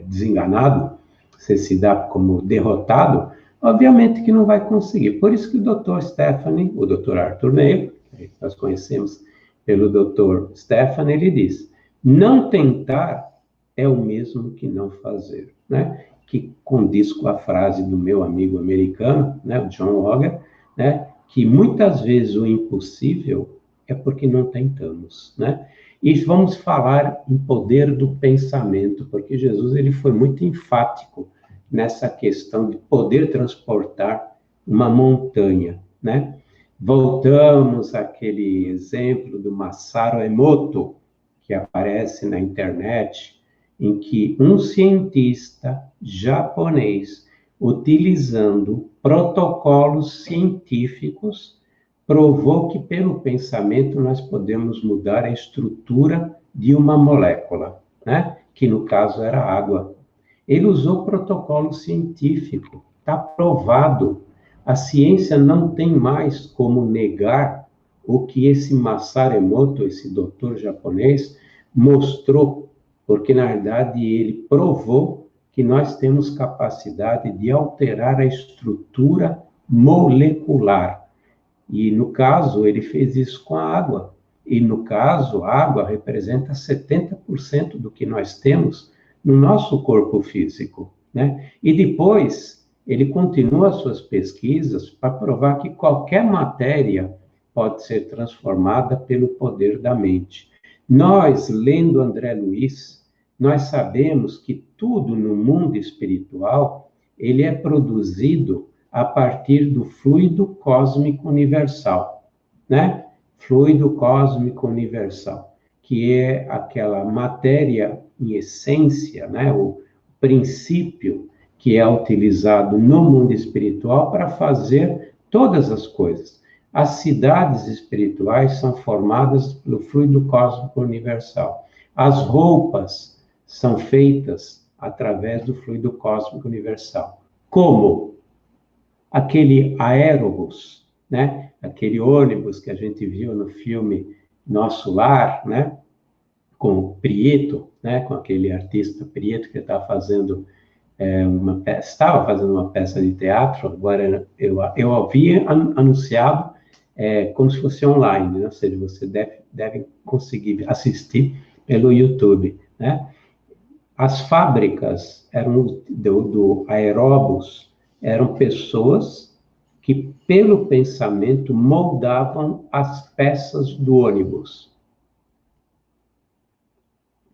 desenganado, você se dá como derrotado, obviamente que não vai conseguir. Por isso que o Dr. Stephanie, o Dr. Arthur Neiva, que nós conhecemos pelo Dr. Stephanie, ele diz: não tentar é o mesmo que não fazer, né? Que condiz com a frase do meu amigo americano, né, o John Ogre, né, que muitas vezes o impossível é porque não tentamos, né? E vamos falar em poder do pensamento, porque Jesus ele foi muito enfático nessa questão de poder transportar uma montanha, né? Voltamos àquele exemplo do Masaru Emoto, que aparece na internet, em que um cientista japonês, utilizando protocolos científicos, provou que pelo pensamento nós podemos mudar a estrutura de uma molécula, né? Que no caso era água. Ele usou protocolo científico, está provado. A ciência não tem mais como negar o que esse Masaru Emoto, esse doutor japonês, mostrou, porque na verdade ele provou que nós temos capacidade de alterar a estrutura molecular. E no caso, ele fez isso com a água. E no caso, a água representa 70% do que nós temos no nosso corpo físico, né? E depois, ele continua suas pesquisas para provar que qualquer matéria pode ser transformada pelo poder da mente. Nós, lendo André Luiz, nós sabemos que tudo no mundo espiritual, ele é produzido a partir do fluido cósmico universal, né? Fluido cósmico universal, que é aquela matéria em essência, né? O princípio que é utilizado no mundo espiritual para fazer todas as coisas. As cidades espirituais são formadas pelo fluido cósmico universal. As roupas são feitas através do fluido cósmico universal. Como? Aquele aérobus, né? Aquele ônibus que a gente viu no filme Nosso Lar, né? Com o Prieto, né? Com aquele artista Prieto que estava fazendo uma peça de teatro. Agora eu havia anunciado como se fosse online, né? Ou seja, você deve conseguir assistir pelo YouTube, né? As fábricas eram do aeróbus, eram pessoas que, pelo pensamento, moldavam as peças do ônibus.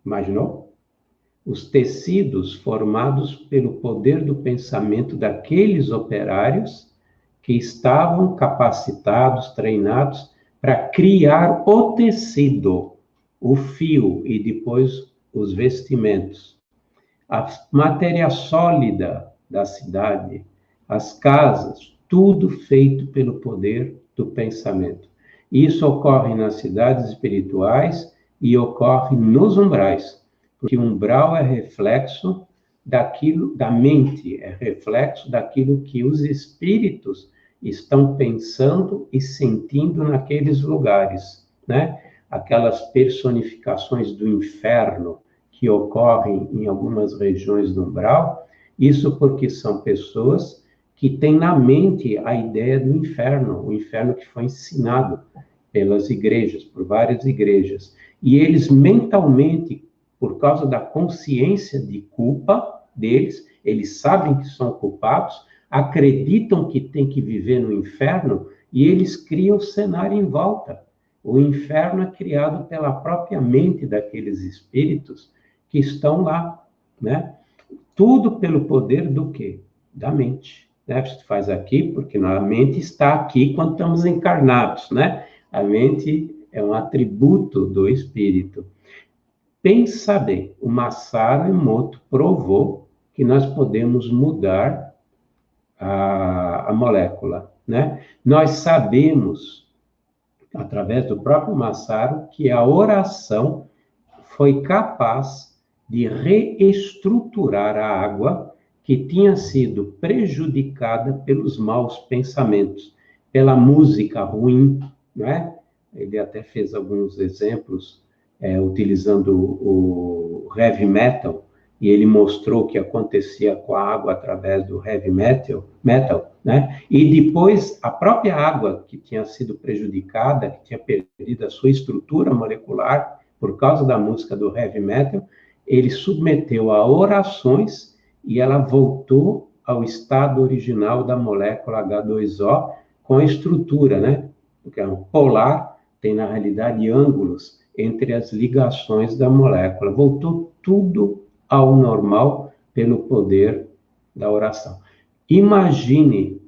Imaginou? Os tecidos formados pelo poder do pensamento daqueles operários que estavam capacitados, treinados para criar o tecido, o fio e depois os vestimentos. A matéria sólida da cidade, as casas, tudo feito pelo poder do pensamento. Isso ocorre nas cidades espirituais e ocorre nos umbrais, porque o umbral é reflexo daquilo, da mente, é reflexo daquilo que os espíritos estão pensando e sentindo naqueles lugares, né? Aquelas personificações do inferno que ocorrem em algumas regiões do umbral, isso porque são pessoas que têm na mente a ideia do inferno, o inferno que foi ensinado pelas igrejas, por várias igrejas. E eles mentalmente, por causa da consciência de culpa deles, eles sabem que são culpados, acreditam que tem que viver no inferno e eles criam o cenário em volta. O inferno é criado pela própria mente daqueles espíritos que estão lá, né? Tudo pelo poder do quê? Da mente. Né? Você faz aqui porque a mente está aqui quando estamos encarnados, né? A mente é um atributo do espírito. Pensa bem, o Masaru Emoto provou que nós podemos mudar a molécula, né? Nós sabemos, através do próprio Masaru, que a oração foi capaz de reestruturar a água que tinha sido prejudicada pelos maus pensamentos, pela música ruim, né? Ele até fez alguns exemplos utilizando o heavy metal, e ele mostrou o que acontecia com a água através do heavy metal, né? E depois, a própria água que tinha sido prejudicada, que tinha perdido a sua estrutura molecular por causa da música do heavy metal, ele submeteu a orações e ela voltou ao estado original da molécula H2O com a estrutura, né? Porque é um polar, tem na realidade ângulos entre as ligações da molécula. Voltou tudo ao normal pelo poder da oração. Imagine,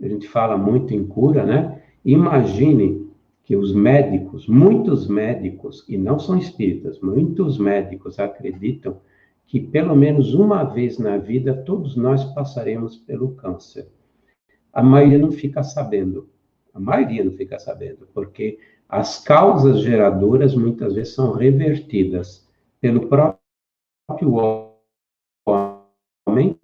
a gente fala muito em cura, né? Imagine que os médicos, muitos médicos, e não são espíritas, muitos médicos acreditam que pelo menos uma vez na vida todos nós passaremos pelo câncer. A maioria não fica sabendo. A maioria não fica sabendo, porque as causas geradoras muitas vezes são revertidas pelo próprio homem,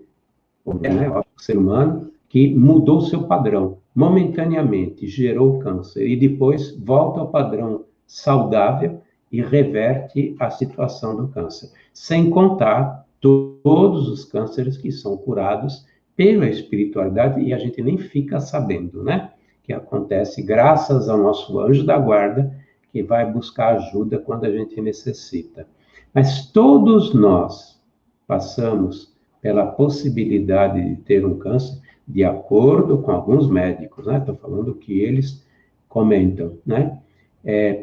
né, o ser humano, que mudou seu padrão momentaneamente, gerou o câncer, e depois volta ao padrão saudável e reverte a situação do câncer. Sem contar todos os cânceres que são curados pela espiritualidade e a gente nem fica sabendo, né? Que acontece graças ao nosso anjo da guarda, que vai buscar ajuda quando a gente necessita. Mas todos nós passamos pela possibilidade de ter um câncer, de acordo com alguns médicos, né? Estou falando que eles comentam, né?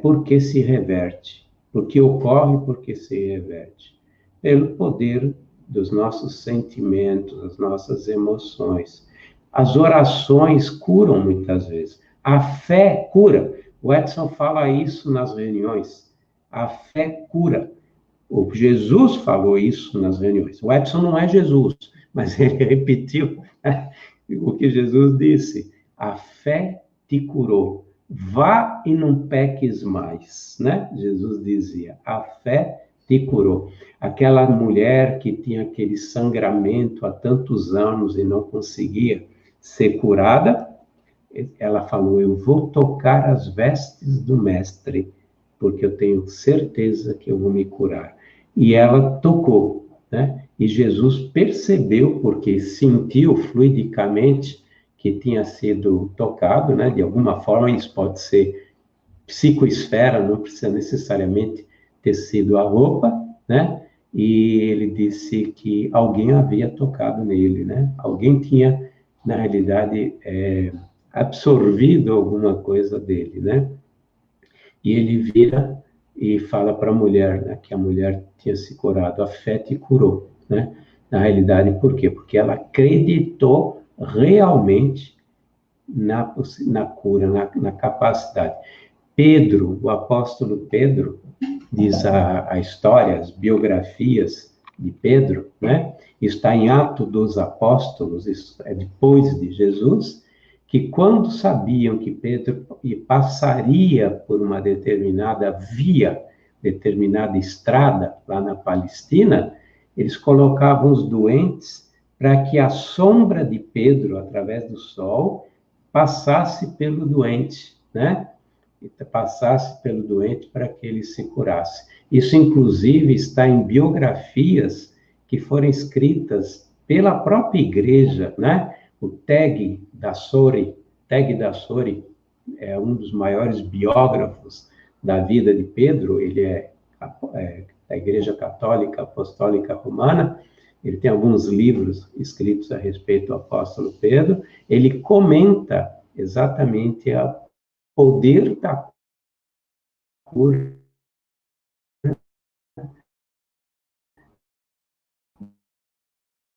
Porque se reverte, porque ocorre, porque se reverte. Pelo poder dos nossos sentimentos, das nossas emoções. As orações curam muitas vezes. A fé cura. O Edson fala isso nas reuniões. A fé cura. O Jesus falou isso nas reuniões. O Edson não é Jesus, mas ele repetiu o que Jesus disse. A fé te curou. Vá e não peques mais, né? Jesus dizia, a fé te curou. Aquela mulher que tinha aquele sangramento há tantos anos e não conseguia ser curada, ela falou, eu vou tocar as vestes do mestre, porque eu tenho certeza que eu vou me curar. E ela tocou, né? E Jesus percebeu, porque sentiu fluidicamente que tinha sido tocado, né? De alguma forma, isso pode ser psicoesfera, não precisa necessariamente ter sido a roupa, né? E ele disse que alguém havia tocado nele, né? Alguém tinha, na realidade, absorvido alguma coisa dele, né? E ele vira e fala para a mulher, né, que a mulher tinha se curado, a fé te curou, né? Na realidade, por quê? Porque ela acreditou realmente na cura, na capacidade. Pedro, o apóstolo Pedro, diz a história, as biografias de Pedro, né? Está em Atos dos Apóstolos, isso é depois de Jesus, que quando sabiam que Pedro passaria por uma determinada via, determinada estrada lá na Palestina, eles colocavam os doentes para que a sombra de Pedro, através do sol, passasse pelo doente, né? Passasse pelo doente para que ele se curasse. Isso, inclusive, está em biografias que foram escritas pela própria igreja, né? O Teg Dassori é um dos maiores biógrafos da vida de Pedro, ele é da Igreja Católica Apostólica Romana, ele tem alguns livros escritos a respeito do apóstolo Pedro, ele comenta exatamente o poder da cura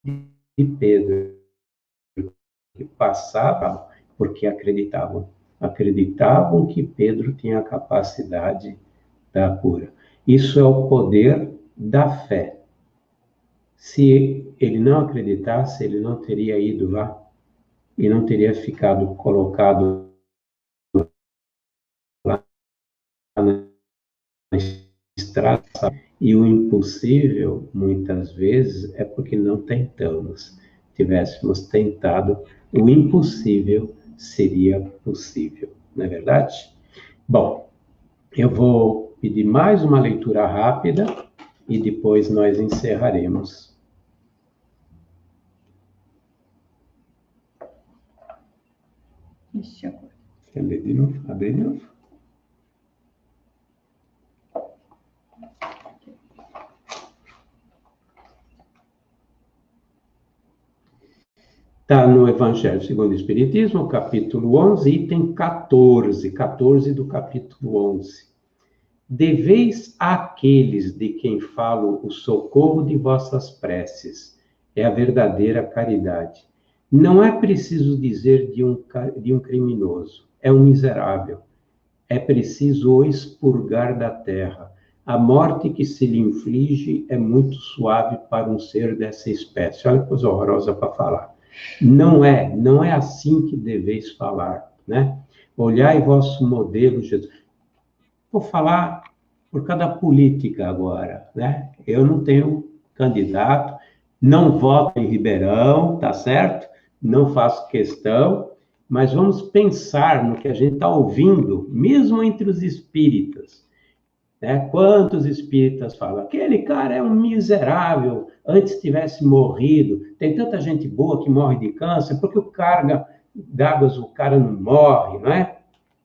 de Pedro, que passavam porque acreditavam que Pedro tinha a capacidade da cura. Isso é o poder da fé. Se ele não acreditasse, ele não teria ido lá e não teria ficado colocado lá na estrada. E o impossível, muitas vezes, é porque não tentamos. Tivéssemos tentado, o impossível seria possível, não é verdade? Bom, eu vou pedir mais uma leitura rápida e depois nós encerraremos. Quer ler de novo? Abrir de novo? Está no Evangelho segundo o Espiritismo, capítulo 11, item 14 do capítulo 11. Deveis àqueles de quem falo o socorro de vossas preces, é a verdadeira caridade. Não é preciso dizer de um criminoso, é um miserável. É preciso o expurgar da terra. A morte que se lhe inflige é muito suave para um ser dessa espécie. Olha que coisa horrorosa para falar. Não é assim que deveis falar, né? Olhai vosso modelo, Jesus. Vou falar por causa da política agora, né? Eu não tenho candidato, não voto em Ribeirão, tá certo? Não faço questão, mas vamos pensar no que a gente está ouvindo, mesmo entre os espíritas, né? Quantos espíritas falam? Aquele cara é um miserável, antes tivesse morrido. Tem tanta gente boa que morre de câncer, porque o carga d'águas o cara não morre, não é?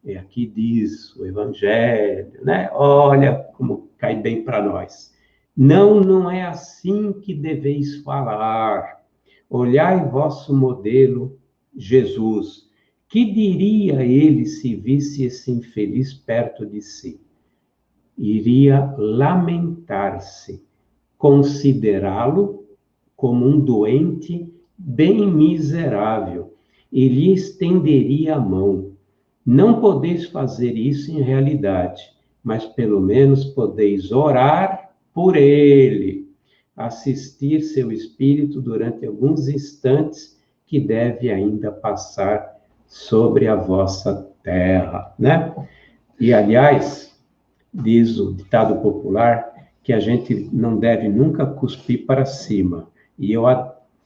E aqui diz o Evangelho, né? Olha como cai bem para nós. Não, não é assim que deveis falar. Olhai vosso modelo, Jesus. Que diria ele se visse esse infeliz perto de si? Iria lamentar-se, considerá-lo como um doente bem miserável e lhe estenderia a mão. Não podeis fazer isso em realidade, mas pelo menos podeis orar por ele, assistir seu espírito durante alguns instantes que deve ainda passar sobre a vossa terra, né? E, aliás, diz o ditado popular que a gente não deve nunca cuspir para cima. E eu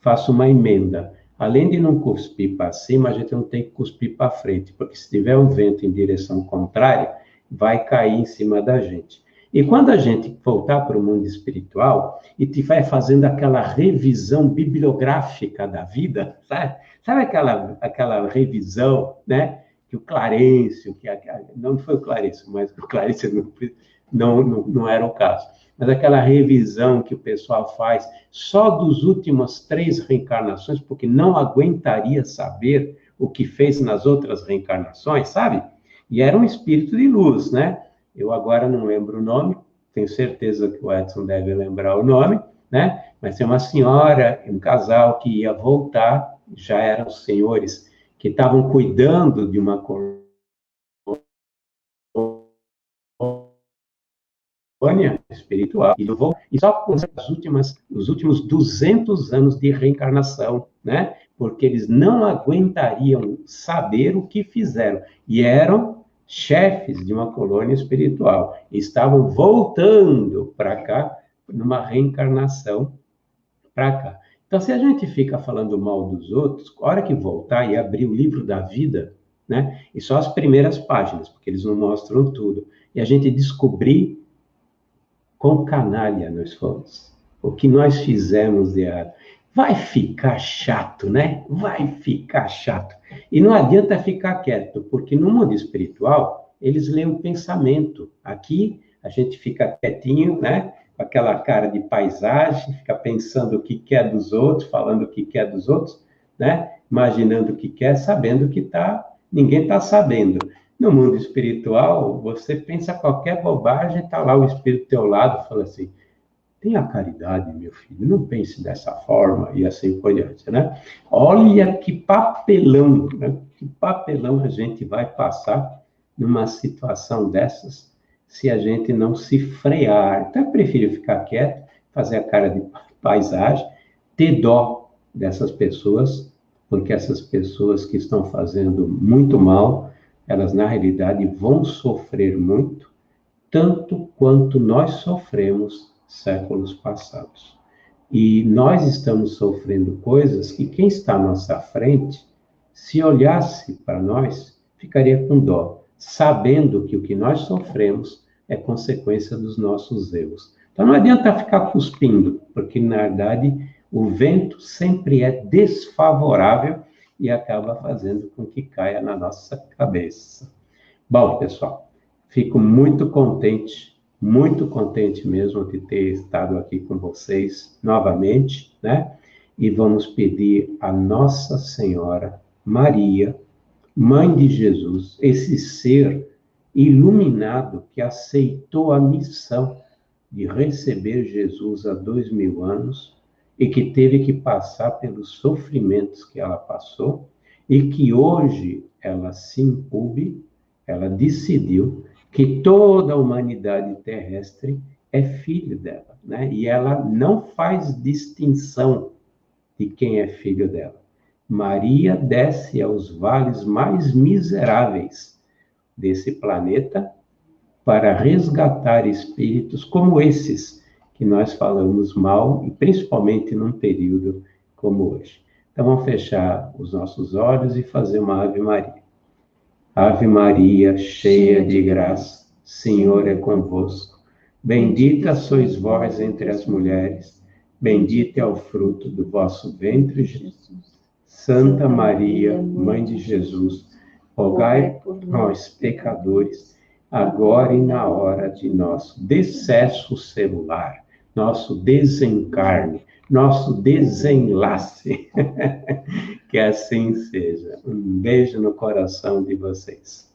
faço uma emenda. Além de não cuspir para cima, a gente não tem que cuspir para frente, porque se tiver um vento em direção contrária, vai cair em cima da gente. E quando a gente voltar para o mundo espiritual e estiver fazendo aquela revisão bibliográfica da vida, sabe? Sabe aquela revisão, né? Que o Clarencio, não foi o Clarencio, mas o Clarencio não era o caso, mas aquela revisão que o pessoal faz só dos últimas 3 reencarnações, porque não aguentaria saber o que fez nas outras reencarnações, sabe? E era um espírito de luz, né? Eu agora não lembro o nome, tenho certeza que o Edson deve lembrar o nome, né? Mas tem uma senhora, um casal que ia voltar, já eram senhores que estavam cuidando de uma colônia espiritual, e só por os últimos 200 anos de reencarnação, né? Porque eles não aguentariam saber o que fizeram, e eram chefes de uma colônia espiritual, e estavam voltando para cá, numa reencarnação para cá. Então, se a gente fica falando mal dos outros, a hora que voltar e abrir o livro da vida, né? E só as primeiras páginas, porque eles não mostram tudo, e a gente descobrir quão canalha nós fomos, o que nós fizemos de errado. Vai ficar chato, né? Vai ficar chato. E não adianta ficar quieto, porque no mundo espiritual, eles leem o pensamento. Aqui, a gente fica quietinho, né? Com aquela cara de paisagem, fica pensando o que quer dos outros, falando o que quer dos outros, né? Imaginando o que quer, sabendo que ninguém está sabendo. No mundo espiritual, você pensa qualquer bobagem, está lá o espírito do teu lado, fala assim, tenha caridade, meu filho, não pense dessa forma, e assim por diante, né? Olha que papelão, né? Que papelão a gente vai passar numa situação dessas, se a gente não se frear. Então, eu prefiro ficar quieto, fazer a cara de paisagem, ter dó dessas pessoas, porque essas pessoas que estão fazendo muito mal, elas, na realidade, vão sofrer muito, tanto quanto nós sofremos séculos passados. E nós estamos sofrendo coisas que quem está à nossa frente, se olhasse para nós, ficaria com dó, sabendo que o que nós sofremos é consequência dos nossos erros. Então não adianta ficar cuspindo, porque, na verdade, o vento sempre é desfavorável e acaba fazendo com que caia na nossa cabeça. Bom, pessoal, fico muito contente mesmo de ter estado aqui com vocês novamente, né? E vamos pedir a Nossa Senhora Maria, Mãe de Jesus, esse ser iluminado que aceitou a missão de receber Jesus há 2000 anos, e que teve que passar pelos sofrimentos que ela passou, e que hoje ela se incube, ela decidiu que toda a humanidade terrestre é filho dela, né? E ela não faz distinção de quem é filho dela. Maria desce aos vales mais miseráveis desse planeta para resgatar espíritos como esses que nós falamos mal, e principalmente num período como hoje. Então vamos fechar os nossos olhos e fazer uma Ave Maria. Ave Maria, cheia de graça, Senhor é convosco. Bendita sois vós entre as mulheres, bendito é o fruto do vosso ventre, Jesus. Santa Maria, Mãe de Jesus, rogai por nós, pecadores, agora e na hora de nosso decesso celular, nosso desencarne, nosso desenlace. Que assim seja. Um beijo no coração de vocês.